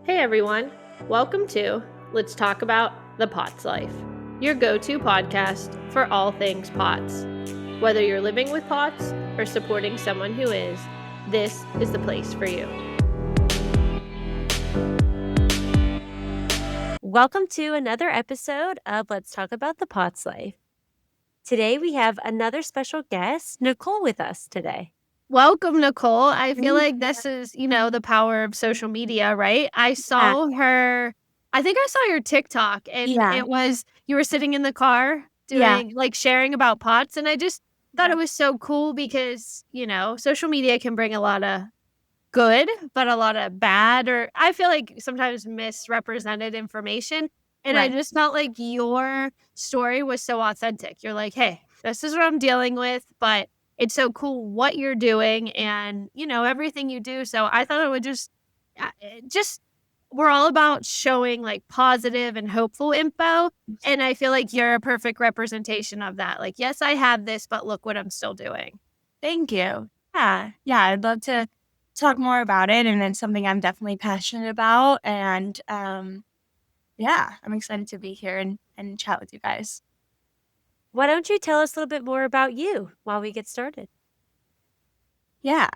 Hey everyone, welcome to Let's Talk About the POTS Life, your go-to podcast for all things POTS. Whether you're living with POTS or supporting someone who is, this is the place for you. Welcome to another episode of Let's Talk About the POTS Life. Today we have another special guest, Nicole, with us today. Welcome, Nicole. I feel like this is, the power of social media, right? I saw your TikTok and it was, you were sitting in the car doing, sharing about POTS. And I just thought it was so cool because, social media can bring a lot of good, but a lot of bad, or I feel like sometimes misrepresented information. And I just felt like your story was so authentic. You're like, hey, this is what I'm dealing with, but it's so cool what you're doing and, everything you do. So I thought it would just, we're all about showing like positive and hopeful info. And I feel like you're a perfect representation of that. Like, yes, I have this, but look what I'm still doing. Thank you. Yeah, I'd love to talk more about it, and it's something I'm definitely passionate about. And I'm excited to be here and chat with you guys. Why don't you tell us a little bit more about you while we get started? Yeah.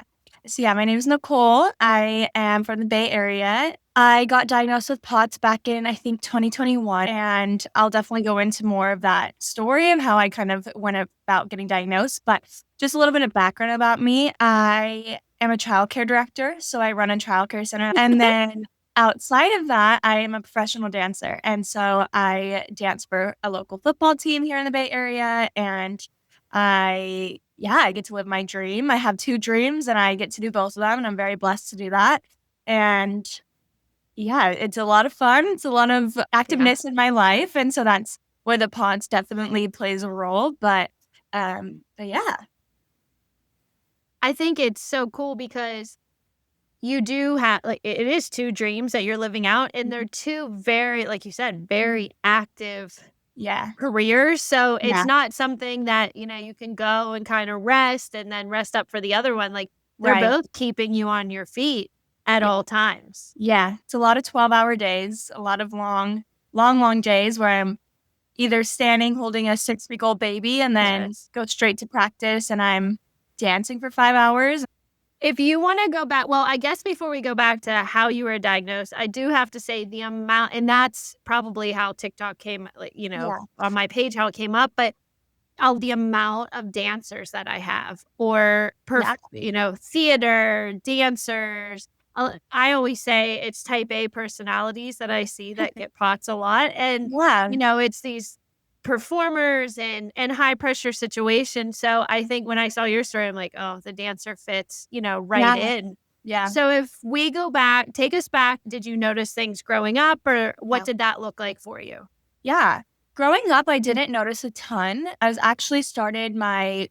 So my name is Nicole. I am from the Bay Area. I got diagnosed with POTS back in, I think, 2021, and I'll definitely go into more of that story of how I kind of went about getting diagnosed. But just a little bit of background about me. I am a childcare director, so I run a childcare center. And then outside of that, I am a professional dancer. And so I dance for a local football team here in the Bay Area, and I get to live my dream. I have 2 dreams and I get to do both of them, and I'm very blessed to do that. And it's a lot of fun. It's a lot of activeness in my life. And so that's where the POTS definitely plays a role. But yeah. I think it's so cool because you do have, it is 2 dreams that you're living out, and they're 2 very, like you said, very active careers. So it's not something that, you can go and kind of rest and then rest up for the other one. Like, they're both keeping you on your feet at all times. Yeah. It's a lot of 12-hour days, a lot of long days where I'm either standing holding a 6-week-old baby and then go straight to practice, and I'm dancing for 5 hours. If you want to go back, well, I guess before we go back to how you were diagnosed, I do have to say the amount, and that's probably how TikTok came, on my page, how it came up, but the amount of dancers that I have, or, theater, dancers. I always say it's type A personalities that I see that get POTS a lot. And, it's these performers and high pressure situations. So I think when I saw your story, I'm like, oh, the dancer fits, right in. Yeah. So if we go back, take us back, did you notice things growing up, or what did that look like for you? Yeah. Growing up, I didn't notice a ton. I was actually started my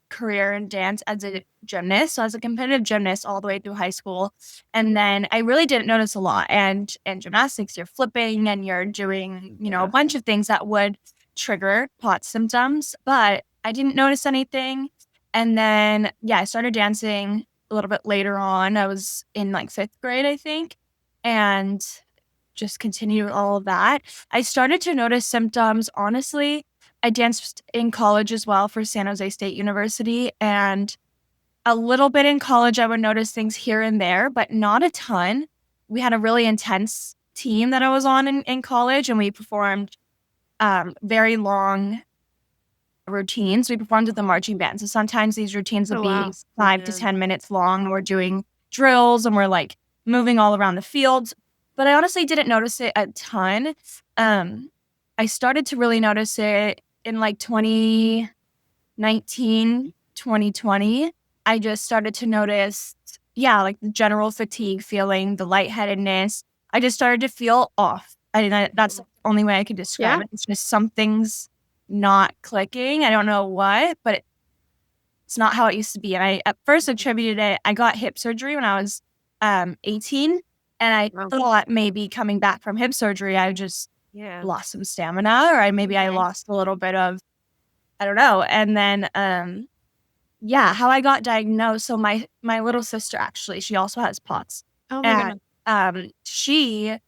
career in dance as a gymnast. So I was a competitive gymnast all the way through high school. And then I really didn't notice a lot. And in gymnastics, you're flipping and you're doing, a bunch of things that would trigger POTS symptoms, but I didn't notice anything. And then, I started dancing a little bit later on. I was in like 5th grade, I think, and just continued all of that. I started to notice symptoms, honestly. I danced in college as well for San Jose State University, and a little bit in college, I would notice things here and there, but not a ton. We had a really intense team that I was on in college, and we performed very long routines. We performed with the marching band. So sometimes these routines would be 5 to 10 minutes long, and we're doing drills and we're like moving all around the field. But I honestly didn't notice it a ton. I started to really notice it in like 2019, 2020. I just started to notice, like the general fatigue feeling, the lightheadedness. I just started to feel off. That's the only way I could describe it. It's just something's not clicking. I don't know what, but it's not how it used to be. And I at first attributed it, I got hip surgery when I was 18. And I thought maybe coming back from hip surgery, I just lost some stamina, or I lost a little bit of, I don't know. And then, how I got diagnosed. So my little sister, actually, she also has POTS. Oh my God. she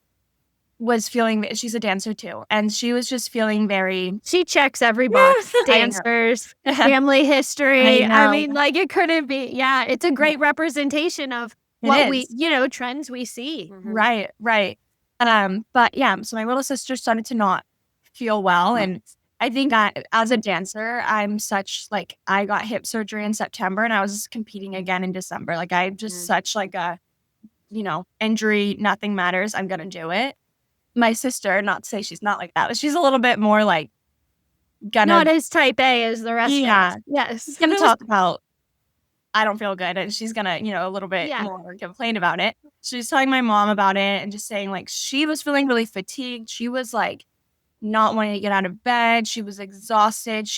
was feeling, she's a dancer too, and she was just feeling very, She checks every box. Dancers, family history. I mean, like, it couldn't be. Yeah, it's a great representation of what we, trends we see. Right. But yeah, so my little sister started to not feel well. And I think that as a dancer, I'm such like, I got hip surgery in September and I was competing again in December. Like, I'm just such like a, injury, nothing matters. I'm going to do it. My sister, not to say she's not like that, but she's a little bit more like not as type A as the rest of us. Yes. She's going to talk about, I don't feel good. And she's going to, a little bit more complain about it. She's telling my mom about it and just saying like, she was feeling really fatigued. She was like not wanting to get out of bed. She was exhausted.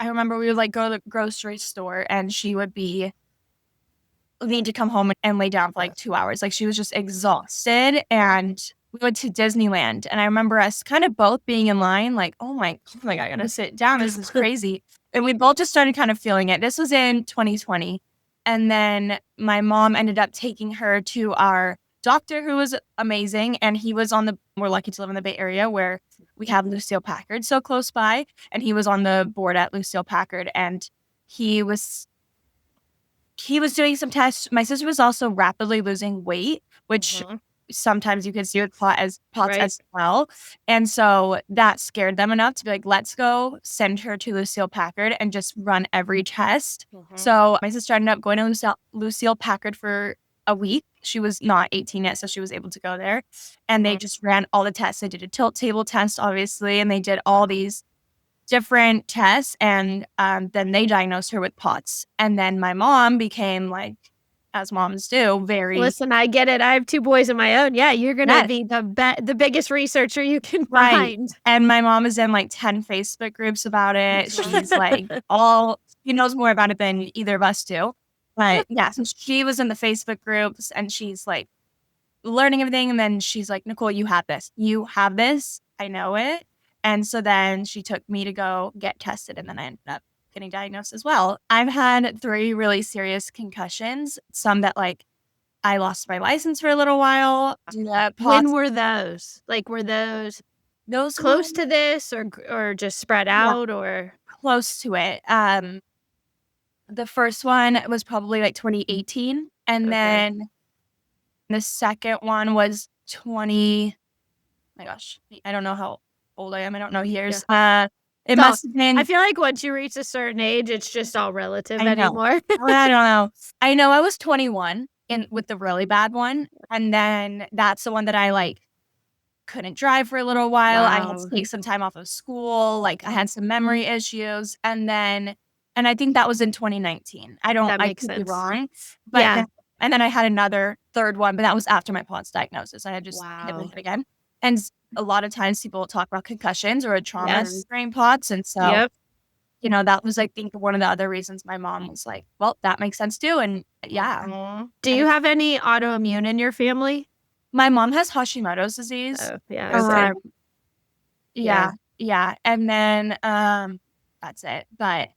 I remember we would like go to the grocery store and she would need to come home and lay down for like 2 hours. Like, she was just exhausted. And we went to Disneyland. And I remember us kind of both being in line, like, oh my, like, I gotta sit down. This is crazy. And we both just started kind of feeling it. This was in 2020. And then my mom ended up taking her to our doctor, who was amazing. And he was we're lucky to live in the Bay Area where we have Lucille Packard so close by. And he was on the board at Lucille Packard. And he was doing some tests. My sister was also rapidly losing weight, which sometimes you could see with POTS as well. And so that scared them enough to be like, let's go send her to Lucille Packard and just run every test. So my sister ended up going to Lucille Packard for a week. She was not 18 yet, so she was able to go there. And they just ran all the tests. They did a tilt table test, obviously, and they did all these different tests, and then they diagnosed her with POTS. And then my mom became like, as moms do, very... Listen, I get it. I have 2 boys of my own. Yeah, you're going to be the biggest researcher you can find. And my mom is in like 10 Facebook groups about it. She's like she knows more about it than either of us do. But yeah, so she was in the Facebook groups and she's like learning everything. And then she's like, Nicole, you have this. You have this. I know it. And so then she took me to go get tested, and then I ended up getting diagnosed as well. I've had 3 really serious concussions, some that like I lost my license for a little while. When were those? Like, were those close to this or just spread out or? Close to it. The first one was probably like 2018. And then the second one was my gosh, I don't know how old I am. I don't know years. It must have been. I feel like once you reach a certain age, it's just all relative anymore. I don't know. I know I was 21 with the really bad one. And then that's the one that I like couldn't drive for a little while. Wow. I had to take some time off of school. Like, I had some memory issues. And I think that was in 2019. I could be wrong. But and then I had another third one, but that was after my POTS diagnosis. I had just hit my head again. And a lot of times people talk about concussions or a trauma during POTS. And so, that was, I think, one of the other reasons my mom was like, well, that makes sense too. And Do you have any autoimmune in your family? My mom has Hashimoto's disease. Oh, yeah. And then that's it. But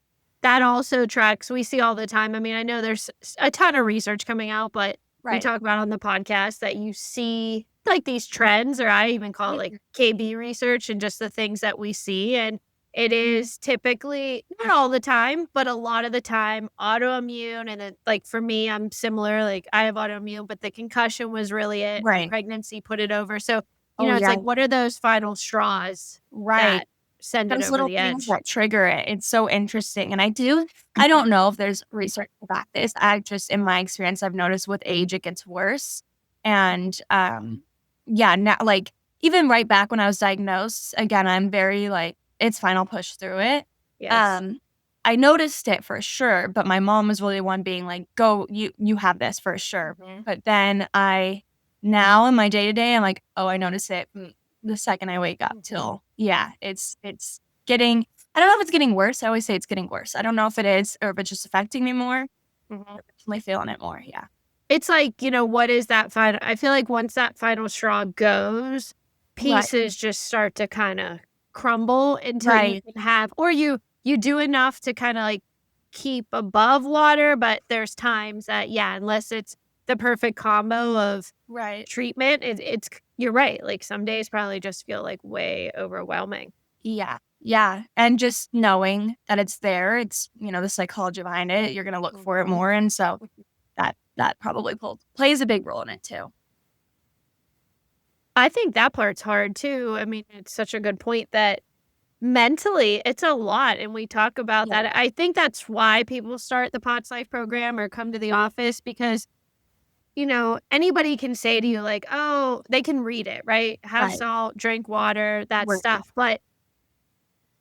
that also tracks. We see all the time. I mean, I know there's a ton of research coming out, but we talk about on the podcast that you see like these trends, or I even call it like KB research, and just the things that we see. And it is typically, not all the time, but a lot of the time, autoimmune. And then, like, for me, I'm similar. Like, I have autoimmune, but the concussion was really it. Pregnancy put it over. So, it's like, what are those final straws that send those it over little the things edge? that trigger it? It's so interesting. And I don't know if there's research to back this. I just, in my experience, I've noticed with age, it gets worse. And now, like, even right back when I was diagnosed, again, I'm very like, it's fine, I'll push through it. Yes. I noticed it for sure, but my mom was really the one being like, go, you have this for sure. But then now in my day-to-day, I'm like, oh, I notice it the second I wake up till, it's getting, I don't know if it's getting worse. I always say it's getting worse. I don't know if it is or if it's just affecting me more. I'm definitely feeling it more, It's like, what is that final? I feel like once that final straw goes, pieces just start to kind of crumble until you can have, or you do enough to kind of like keep above water, but there's times that, unless it's the perfect combo of Right. treatment. It's you're right. Like some days probably just feel like way overwhelming. Yeah. Yeah. And just knowing that it's there, it's, the psychology behind it, you're going to look for it more. And so that probably plays a big role in it too. I think that part's hard too. I mean, it's such a good point that mentally it's a lot. And we talk about Yeah. that. I think that's why people start the POTS Life program or come to the office because, anybody can say to you, like, oh, they can read it, right? Have Right. salt, drink water, that Right. stuff. But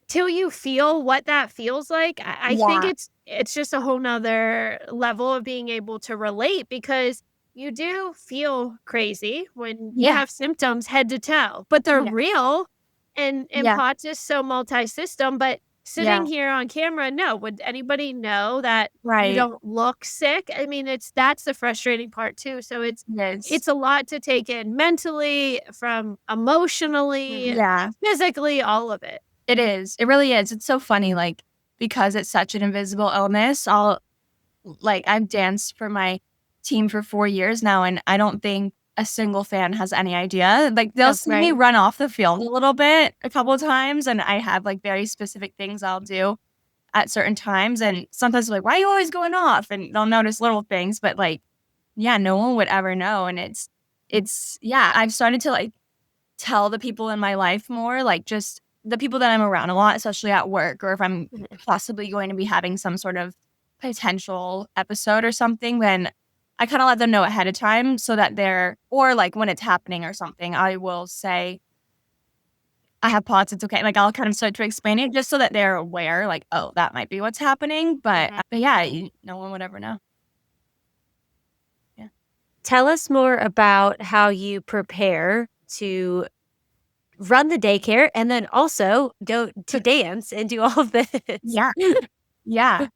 till you feel what that feels like, I think Yeah. it's just a whole nother level of being able to relate because you do feel crazy when you Yeah. have symptoms head to toe, but they're Yeah. real and Yeah. POTS is so multi-system, but sitting Yeah. here on camera, no, would anybody know that you Right. don't look sick? I mean, that's the frustrating part too. So It is. it's a lot to take in mentally, from emotionally, Yeah. physically, all of it. It is. It really is. It's so funny, like, because it's such an invisible illness, I've danced for my team for 4 years now, and I don't think a single fan has any idea. Like, they'll Oh, see me right. run off the field a little bit a couple of times, and I have, like, very specific things I'll do at certain times, and sometimes they're like, "Why are you always going off?" And they'll notice little things, but, like, yeah, no one would ever know, and yeah, I've started to, like, tell the people in my life more, like, just the people that I'm around a lot, especially at work, or if I'm possibly going to be having some sort of potential episode or something, then I kinda let them know ahead of time so that or, like, when it's happening or something, I will say, "I have POTS, it's okay." Like, I'll kind of start to explain it just so that they're aware, like, "Oh, that might be what's happening," but yeah, no one would ever know. Yeah. Tell us more about how you prepare to run the daycare and then also go to dance and do all of this. Yeah. Yeah.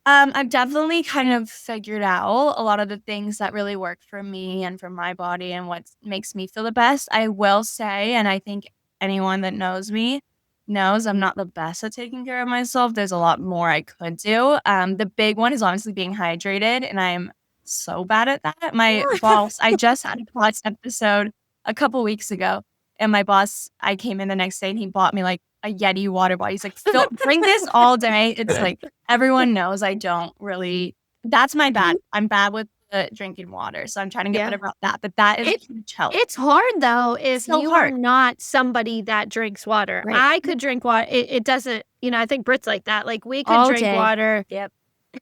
I've definitely kind of figured out a lot of the things that really work for me and for my body and what makes me feel the best. I will say, and I think anyone that knows me knows I'm not the best at taking care of myself. There's a lot more I could do. The big one is honestly being hydrated, and I'm so bad at that. My boss, I just had a podcast episode a couple weeks ago, and my boss, I came in the next day and he bought me like a Yeti water bottle. He's like, drink this all day. It's like, everyone knows I don't really that's my bad. I'm bad with drinking water, so I'm trying to get Yeah. better about that, but that is a It huge help. it's hard though if So you are hard. not somebody that drinks water. Right. I could drink water. It doesn't, I think Brit's like that. Like we could All drink day. water. Yep.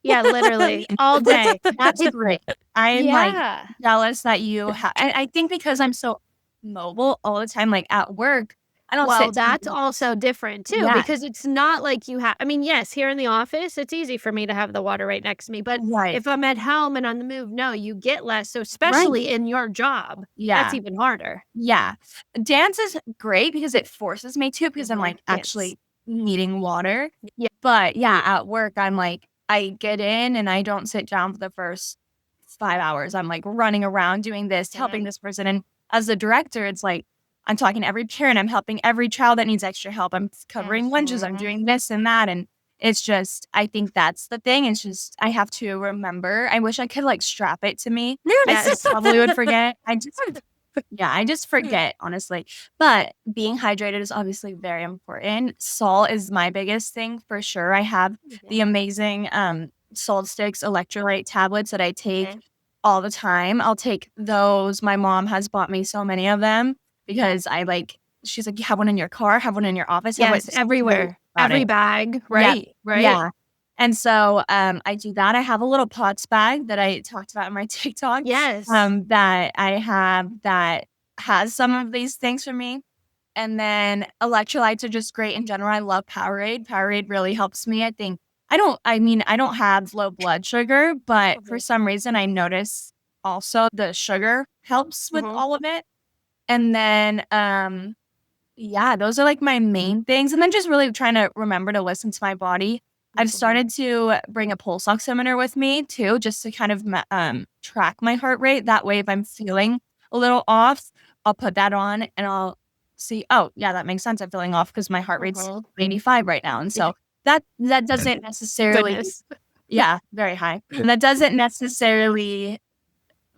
Yeah, literally all day. That's great. I'm, like, Yeah. jealous that you have. I think because I'm so mobile all the time, like, at work, I don't Well, sit that's still. also different too Yeah. because it's not like you have I mean, yes, here in the office, it's easy for me to have the water right next to me, but Right. if I'm at home and on the move, no, you get less, so Right. especially in your job, that's Yeah. even harder. Yeah. Dance is great because it forces me to because I'm, like, Dance. actually needing water. Yeah. But, yeah, at work, I'm, like, I get in and I don't sit down for the first 5 hours. I'm, like, running around doing this, helping this person, and as the director, it's like, I'm talking to every parent, I'm helping every child that needs extra help, I'm covering lunches, I'm doing this and that, and it's just I think that's the thing, it's just I have to remember. I wish I could, like, strap it to me. I probably would forget. I just forget, honestly. But being hydrated is obviously very important. Salt is my biggest thing for sure. I have the amazing salt sticks electrolyte tablets that I take all the time. I'll take those. My mom has bought me so many of them because she's like, you have one in your car, have one in your office, have one Yes, everywhere. Every bag, yeah. right? Right? Yeah. And so, I do that. I have a little POTS bag that I talked about in my TikTok, Yes. that I have that has some of these things for me. And then electrolytes are just great in general. I love Powerade. Powerade really helps me. I don't have low blood sugar, but for some reason I notice also the sugar helps with all of it. And then, yeah, those are, like, my main things, and then just really trying to remember to listen to my body. I've started to bring a pulse oximeter with me too, just to kind of track my heart rate. That way, if I'm feeling a little off, I'll put that on and I'll see, "Oh, yeah, that makes sense. I'm feeling off because my heart rate's 85 right now." And so that doesn't necessarily Goodness. yeah, very high. And that doesn't necessarily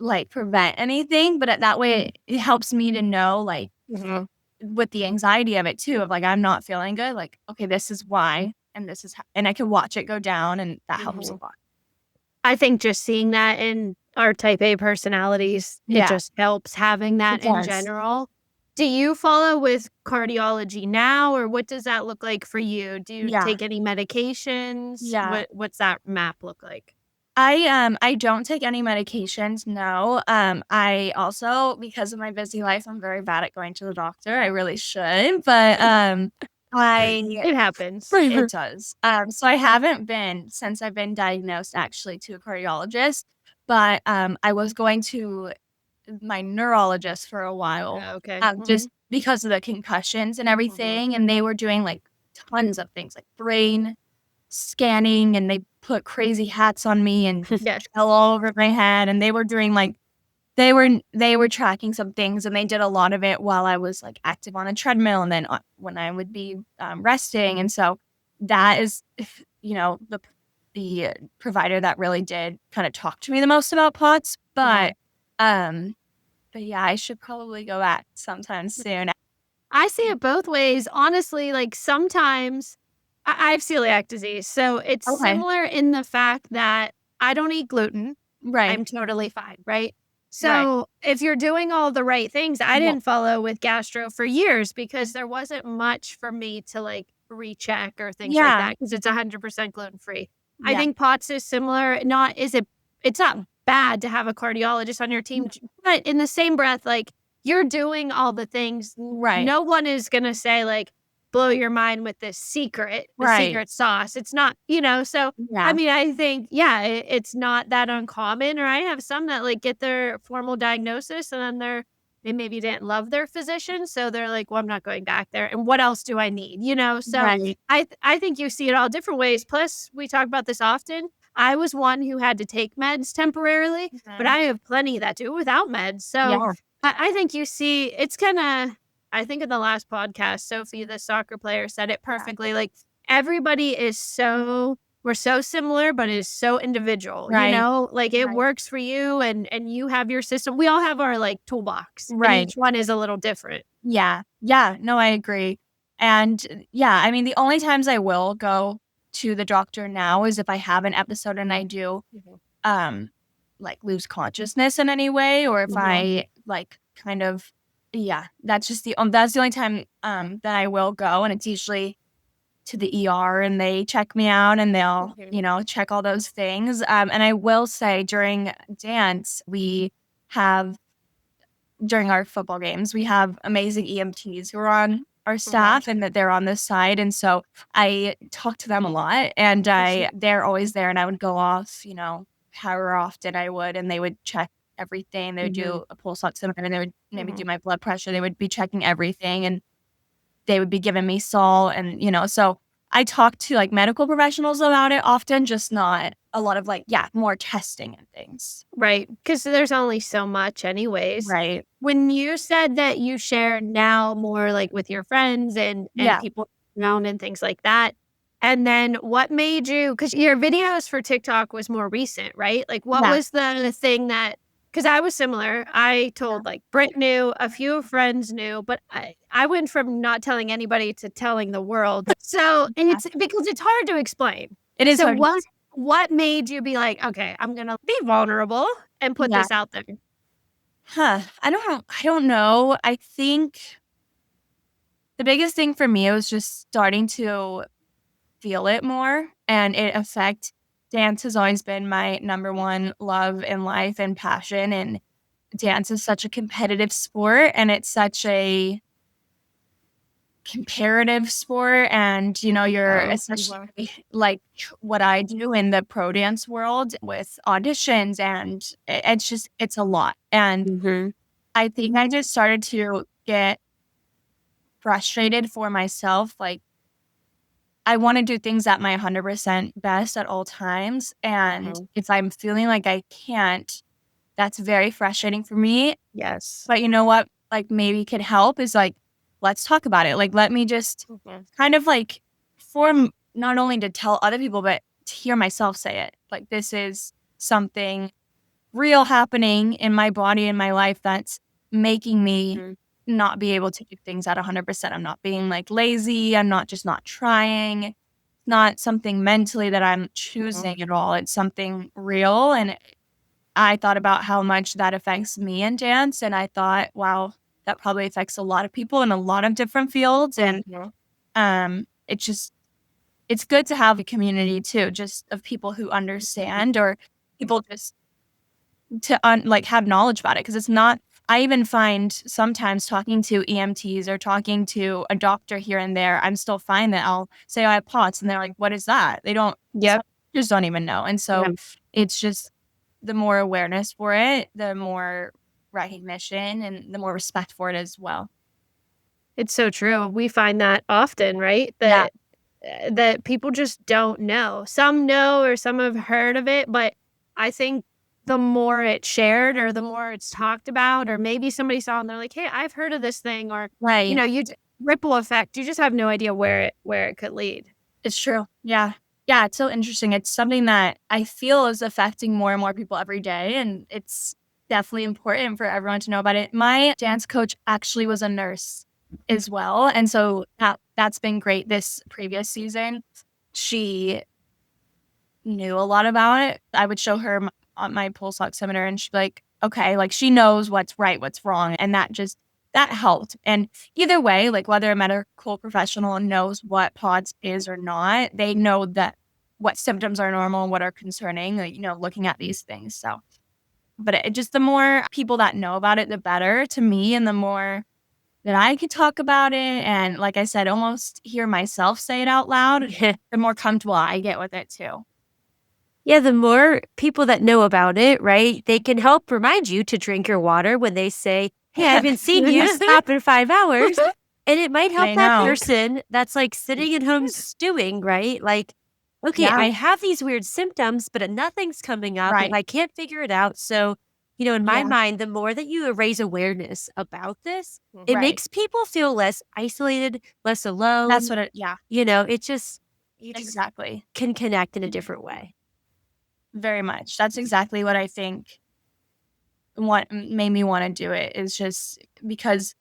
like prevent anything, but that way it helps me to know, like, with the anxiety of it too, of like, I'm not feeling good, like, okay, this is why, and this is and I can watch it go down, and that helps a lot. I think just seeing that in our type A personalities, it Yeah, just helps having it that in does. general. Do you follow with cardiology now, or what does that look like for you? Do you Yeah, take any medications? yeah. What's that map look like? I don't take any medications, no. I also, because of my busy life, I'm very bad at going to the doctor. I really should, but I It happens. it does. So I haven't been since I've been diagnosed actually to a cardiologist, but I was going to my neurologist for a while, Okay. just because of the concussions and everything, and they were doing like tons of things like brain scanning, and they put crazy hats on me and Yes. gel all over my head, and they were doing like they were tracking some things, and they did a lot of it while I was like active on a treadmill, and then when I would be resting, and so that is, the provider that really did kind of talk to me the most about POTS, um, but yeah, I should probably go back sometime soon. I see it both ways. Honestly, like sometimes I have celiac disease. So it's Okay, similar in the fact that I don't eat gluten. right, I'm totally fine, right? right, So if you're doing all the right things, I yeah, didn't follow with gastro for years because there wasn't much for me to like recheck or things like yeah, that because it's 100% gluten free. I yeah, think POTS is similar. Not is it? It's not bad to have a cardiologist on your team, but in the same breath, like you're doing all the things. right, No one is gonna say like blow your mind with this secret, the right, secret sauce. It's not, so I yeah, mean, I think, yeah, it's not that uncommon, or I have some that, like, get their formal diagnosis and then they maybe didn't love their physician, so they're like, "Well, I'm not going back there, and what else do I need?" So right. I think you see it all different ways, plus we talk about this often. I was one who had to take meds temporarily, but Mhm. I have plenty that do without meds, so Yeah, I think you see it's kinda I think in the last podcast, Sophie, the soccer player, said it yeah. perfectly, like, everybody is so we're so similar, but it's so individual, Right, Like, it works for you and you have your system. We all have our, like, toolbox, and right. each one is a little different. Yeah, yeah, no, I agree, and, yeah, I mean, the only times I will go to the doctor now is if I have an episode and I do, Mhm. um, like, lose consciousness in any way, or if Mhm. I, like, kind of yeah, that's the only time, that I will go, and it's usually to the ER, and they check me out, and they'll, Mhm. check all those things, and I will say during dance, we have during our football games, we have amazing EMTs who are on our Mhm. staff and that they're on this side, and so I talk to them a lot, and they're always there, and I would go off, however often I would, and they would check everything. They would Mhm. do a pulse oximeter, and they would maybe Mhm. do my blood pressure. They would be checking everything, and they would be giving me salt, and, so I talk to, like, medical professionals about it often, just not a lot of, like, yeah, more testing and things. Right, because there's only so much anyways. Right. When you said that you share now more, like, with your friends and Yeah. people around and things like that, and then what made you? Because your videos for TikTok was more recent, right? Like, what Yeah. was the thing that? Because I was similar. I Yeah. told, like, Brit knew, a few friends knew, but I went from not telling anybody to telling the world. So and Yeah. it's because it's hard to explain. It is So hard. what made you be like, "Okay, I'm gonna be vulnerable and put Yeah. this out there?" Huh. I don't know. I think the biggest thing for me was just starting to feel it more and it affect dance has always been my number one love in life and passion, and dance is such a competitive sport, and it's such a comparative sport, and you're Oh, especially like what I do in the pro dance world with auditions, and it's a lot, and mhm. I think I just started to get frustrated for myself, like, I wanna do things at my 100% best at all times, and Mhm. if I'm feeling like I can't, that's very frustrating for me, Yes. but you know what, like, maybe could help is, like, let's talk about it, like, let me just Mhm. kind of, like, form not only to tell other people, but to hear myself say it, like, this is something real happening in my body and my life that's making me not be able to do things at 100%. I'm not being like lazy. I'm not just not trying. Not something mentally that I'm choosing at all. It's something real. And I thought about how much that affects me in dance. And I thought, wow, that probably affects a lot of people in a lot of different fields. And it's just, it's good to have a community too, just of people who understand or people just to like have knowledge about it. Cause it's not, I even find sometimes talking to EMTs or talking to a doctor here and there, I'm still fine that I'll say, "Oh, I have POTS," and they're like, "What is that?" They don't, some just don't even know. And so it's just the more awareness for it, the more recognition and the more respect for it as well. It's so true. We find that often, right? Yeah. That people just don't know. Some know or some have heard of it, but I think the more it's shared or the more it's talked about, or maybe somebody saw and they're like, "Hey, I've heard of this thing," or Right. ripple effect. You just have no idea where it could lead. It's true. Yeah. Yeah, it's so interesting. It's something that I feel is affecting more and more people every day, and it's definitely important for everyone to know about it. My dance coach actually was a nurse as well, and so that's been great this previous season. She knew a lot about it. I would show her on my pulse oximeter, and she'd be like, "Okay," like, she knows what's right, what's wrong, and that helped. And either way, like, whether a medical professional knows what PODS is or not, they know that what symptoms are normal and what are concerning, like, looking at these things. So, but it just the more people that know about it, the better to me, and the more that I could talk about it and, like I said, almost hear myself say it out loud, the more comfortable I get with it too. Yeah, the more people that know about it, right, they can help remind you to drink your water when they say, "Hey, I haven't seen you stop in 5 hours." And it might help I that know. person that's, like, sitting at home stewing, right? Like, "Okay, Yeah. I have these weird symptoms, but nothing's coming up, and Right. I can't figure it out." So, in my Yeah. mind, the more that you raise awareness about this, it Right. makes people feel less isolated, less That's alone. what it yeah, It just you just exactly. can connect in a different way. Very much. That's exactly what I think what made me wanna do it is just because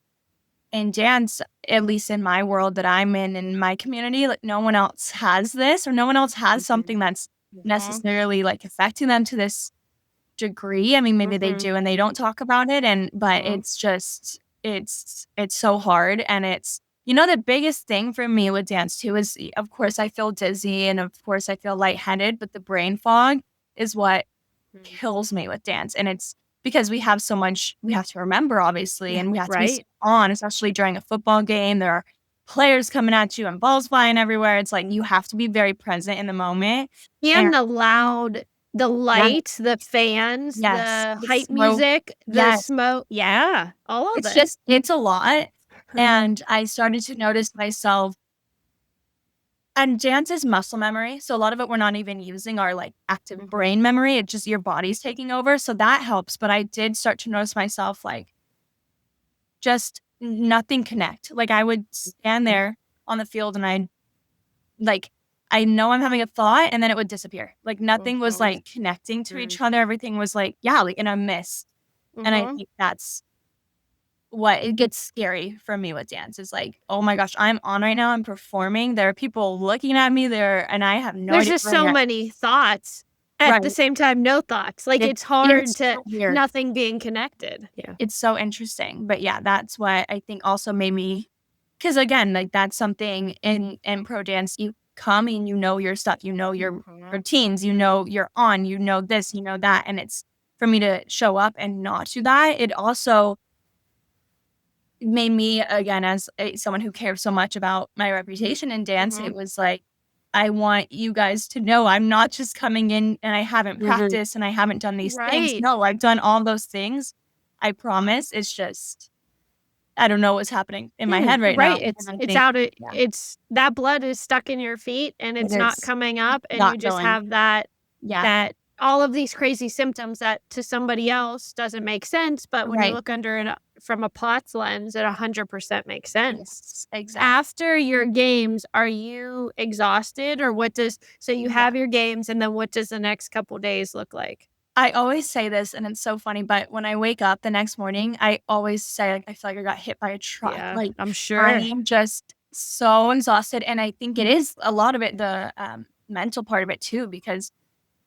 in dance, at least in my world that I'm in my community, like, no one else has this or no one else has something that's necessarily, like, affecting them to this degree. I mean, maybe they do and they don't talk about it, but it's just it's so hard, and the biggest thing for me with dance too is, of course, I feel dizzy and of course I feel lightheaded, but the brain fog is what kills me with dance, and it's because we have so much we have to remember, obviously, and we have to be so Right? on, especially during a football game. There are players coming at you and balls flying everywhere. It's like you have to be very present in the moment, and And the yeah, lights, the fans, yes, the the hype smoke, music, the yes. smoke. Yeah, all of it. It's a lot, and I started to notice myself and dance is muscle memory, so a lot of it we're not even using our, like, active brain memory, it's just your body's taking over, so that helps, but I did start to notice myself, like, just nothing connect. Like, I would stand there on the field and like, I know I'm having a thought, and then it would disappear. Like, nothing was, like, connecting to each other, everything was, like, yeah, like, in a mist, and I think that's what it gets scary for me with dance is like, "Oh my gosh, I'm on right now, I'm performing, there are people looking at me there, and I have no There's idea just where so they are." many thoughts, at Right. the same time, no thoughts. Like, it's hard It's to so weird. nothing being connected. Yeah. It's so interesting, but yeah, that's what I think also made me because again, like, that's something in pro dance, you come and you know your stuff, you know your routines, you know you're on, you know this, you know that, and it's for me to show up and not do that, it also made me, again, as someone who cares so much about my reputation in dance, it was like, I want you guys to know I'm not just coming in and I haven't practiced and I haven't done these things. Right. No, I've done all those things. I promise. It's just, I don't know what's happening in my Yeah, head right right, now. And I it's think, out of yeah, it's that blood is stuck in your feet, and it it's not is coming up, and you not just going. have Yeah. that all of these crazy symptoms that to somebody else doesn't make sense, but when you Right. look under it from a POTS lens, it 100% makes sense. Yes. Exactly. After your games, are you exhausted, or what does so you Yeah. have your games, and then what does the next couple days look like? I always say this, and it's so funny, but when I wake up the next morning, I always say, like, I feel like I got hit by a truck. Yeah, Like, I'm I sure. am just so exhausted, and I think it is a lot of it, the mental part of it too, because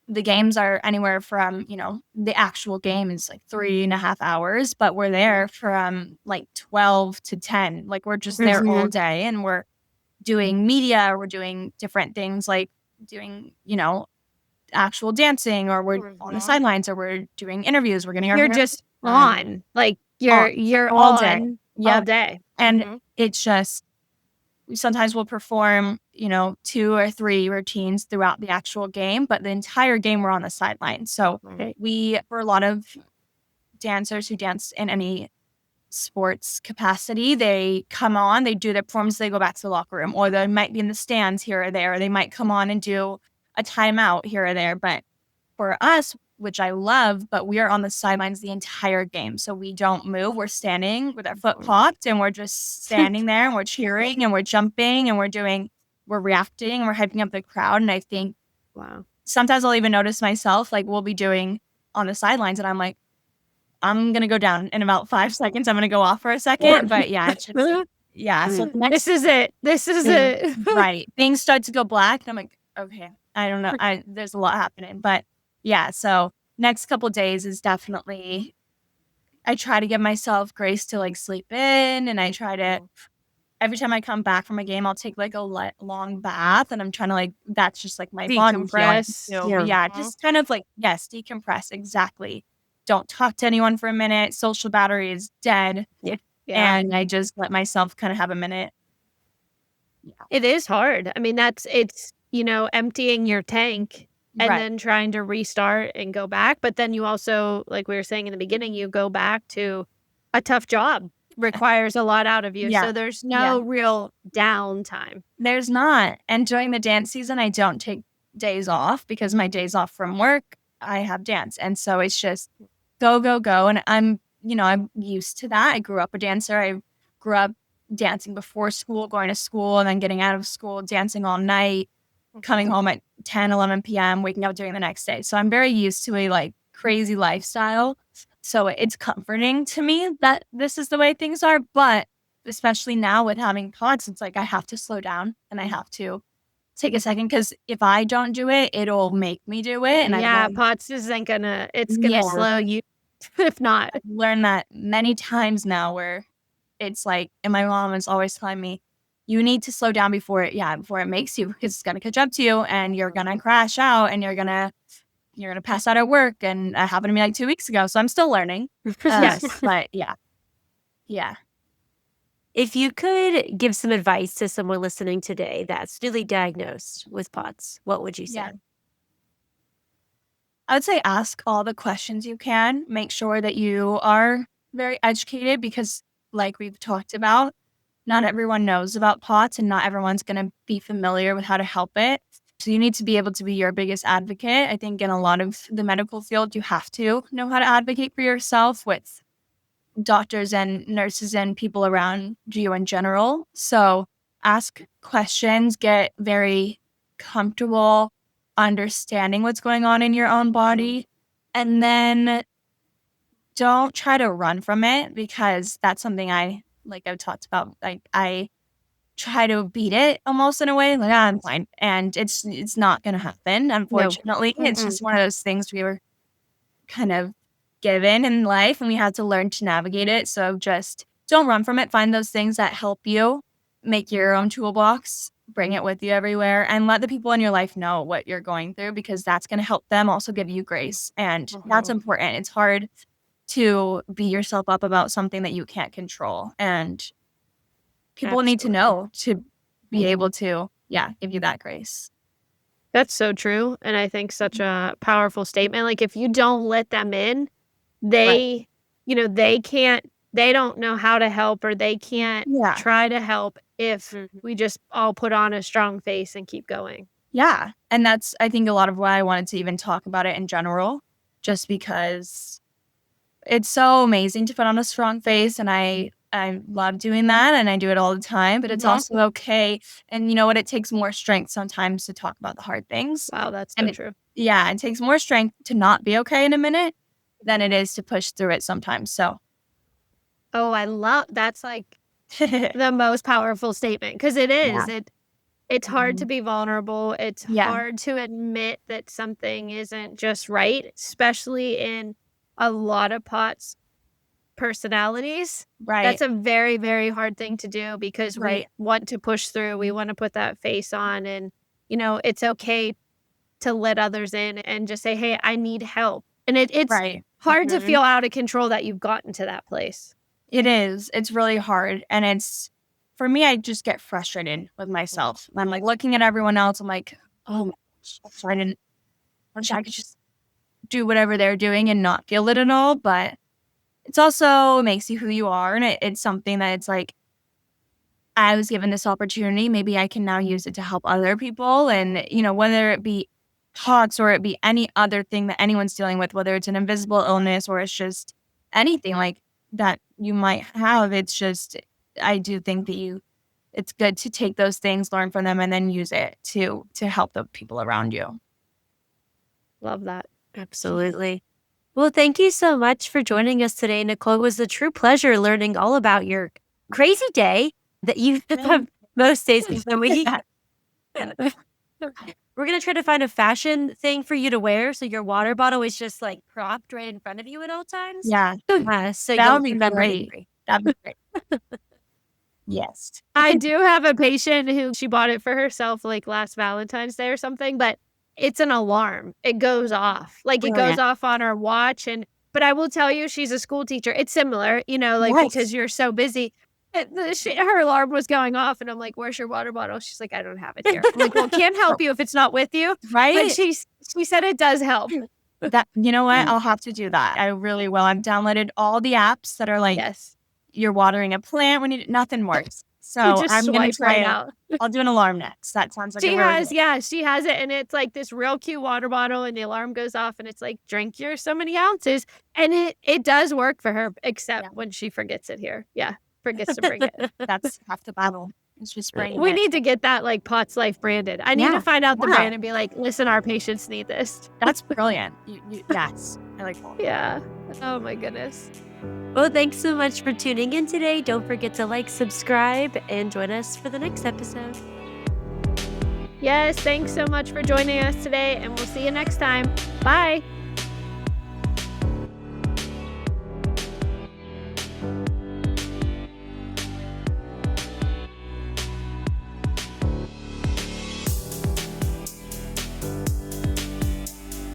the games are anywhere from, the actual game is like 3.5 hours, but we're there from like 12 to 10. Like, we're just there all day, and we're doing media, we're doing different things, like doing, actual dancing, or we're on the sidelines, or we're doing interviews, we're getting our You're hair just done on, like, all you're all day. on all Yep. day. And it's just, sometimes we'll perform, 2 or 3 routines throughout the actual game, but the entire game we're on the sideline. So Right. for a lot of dancers who dance in any sports capacity, they come on, they do their performance, they go back to the locker room, or they might be in the stands here or there, or they might come on and do a timeout here or there. But for us, which I love, but we are on the sidelines the entire game. So we don't move. We're standing with our foot popped, and we're just standing there, and we're cheering, and we're jumping, and we're reacting, and we're hyping up the crowd. And I think Wow. sometimes I'll even notice myself, like, we'll be doing on the sidelines, and I'm like, I'm going to go down in about 5 seconds. I'm going to go off for a second. But yeah, it's just, yeah. So This is it. This is it. right. Things start to go black, and I'm like, okay, I don't know. There's a lot happening, but yeah. So next couple days is definitely, I try to give myself grace to like sleep in, and I try to, every time I come back from a game, I'll take like a long bath, and I'm trying to, like, that's just like my body healing. Decompress. So yeah, just kind of like, yes, decompress. Exactly. Don't talk to anyone for a minute. Social battery is dead. Yeah. And I just let myself kind of have a minute. Yeah. It is hard. I mean, it's, emptying your tank and Right. then trying to restart and go back. But then you also, like we were saying in the beginning, you go back to a tough job, requires a lot out of you. Yeah. So there's no real downtime. There's not. And during the dance season, I don't take days off, because my days off from work, I have dance. And so it's just go, go, go. And I'm used to that. I grew up a dancer. I grew up dancing before school, going to school, and then getting out of school, dancing all night, coming home at 10, 11 p.m., waking up doing the next day. So I'm very used to a like crazy lifestyle. So it's comforting to me that this is the way things are. But especially now with having pods, it's like I have to slow down, and I have to take a second, because if I don't do it, it'll make me do it. And POTS isn't gonna, it's gonna slow you if not. I've learned that many times now, where it's like, and my mom is always telling me, you need to slow down before it makes you, because it's gonna catch up to you, and you're gonna crash out, and you're gonna pass out at work. And that happened to me like 2 weeks ago. So I'm still learning. Yes. But yeah. Yeah. If you could give some advice to someone listening today that's newly diagnosed with POTS, what would you say? Yeah. I would say ask all the questions you can. Make sure that you are very educated, because like we've talked about, not everyone knows about POTS, and not everyone's going to be familiar with how to help it. So you need to be able to be your biggest advocate. I think in a lot of the medical field, you have to know how to advocate for yourself with doctors and nurses and people around you in general. So ask questions, get very comfortable understanding what's going on in your own body, and then don't try to run from it, because that's something I've talked about. Like, I try to beat it almost in a way, like, I'm fine. And it's not going to happen. Unfortunately, it's just one of those things we were kind of given in life, and we have to learn to navigate it. So just don't run from it. Find those things that help you, make your own toolbox, bring it with you everywhere, and let the people in your life know what you're going through, because that's going to help them also give you grace. And that's important. It's hard to beat yourself up about something that you can't control. And people need to know to be able to, give you that grace. That's so true. And I think such a powerful statement. Like, if you don't let them in, they, they don't know how to help, or they can't try to help if we just all put on a strong face and keep going. Yeah. And that's, I think, a lot of why I wanted to even talk about it in general, just because it's so amazing to put on a strong face. And I I love doing that and I do it all the time, but it's also okay. And you know what? It takes more strength sometimes to talk about the hard things. Wow, that's so true. Yeah, it takes more strength to not be okay in a minute than it is to push through it sometimes. So, Oh, I love that's like the most powerful statement because it is. It's hard to be vulnerable. It's hard to admit that something isn't just right, especially in a lot of POTS personalities. right. That's a very, very hard thing to do because we want to push through. We want to put that face on and, it's okay to let others in and just say, "Hey, I need help." And it's hard to feel out of control that you've gotten to that place. It is. It's really hard. And for me, I just get frustrated with myself. I'm like looking at everyone else. I'm like, oh my gosh, I wish I could just do whatever they're doing and not feel it at all. But it's also makes you who you are. And it's something that it's like, I was given this opportunity. Maybe I can now use it to help other people. And, whether it be POTS or it be any other thing that anyone's dealing with, whether it's an invisible illness or it's just anything like that you might have, it's just, I do think that it's good to take those things, learn from them, and then use it to help the people around you. Love that. Absolutely. Well, thank you so much for joining us today, Nicole. It was a true pleasure learning all about your crazy day that you have most days of the week. We're going to try to find a fashion thing for you to wear so your water bottle is just like propped right in front of you at all times. Yeah. So That you'll would be remember great. me. That'd be great. Yes. I do have a patient who she bought it for herself like last Valentine's Day or something, but it's an alarm. It goes off. Like it goes off on her watch but I will tell you she's a school teacher. It's similar, because you're so busy. Her alarm was going off and I'm like, "Where's your water bottle?" She's like, "I don't have it here." I'm like, "Well, can't help you if it's not with you." Right? But she said it does help. That, you know what? I'll have to do that. I really will. I've downloaded all the apps that are like, you're watering a plant when nothing works. So I'm going to try out. I'll do an alarm next. That sounds like she has it. And it's like this real cute water bottle and the alarm goes off and it's like, "Drink your so many ounces." And it does work for her, except when she forgets it here. Yeah. Forgets to bring it. That's half the battle. It's just bringing We need to get that like POTS Life branded. I need to find out the brand and be like, "Listen, our patients need this." That's brilliant. Yes. I like that. Yeah. Oh my goodness. Well, thanks so much for tuning in today. Don't forget to like, subscribe, and join us for the next episode. Yes, thanks so much for joining us today, and we'll see you next time. Bye.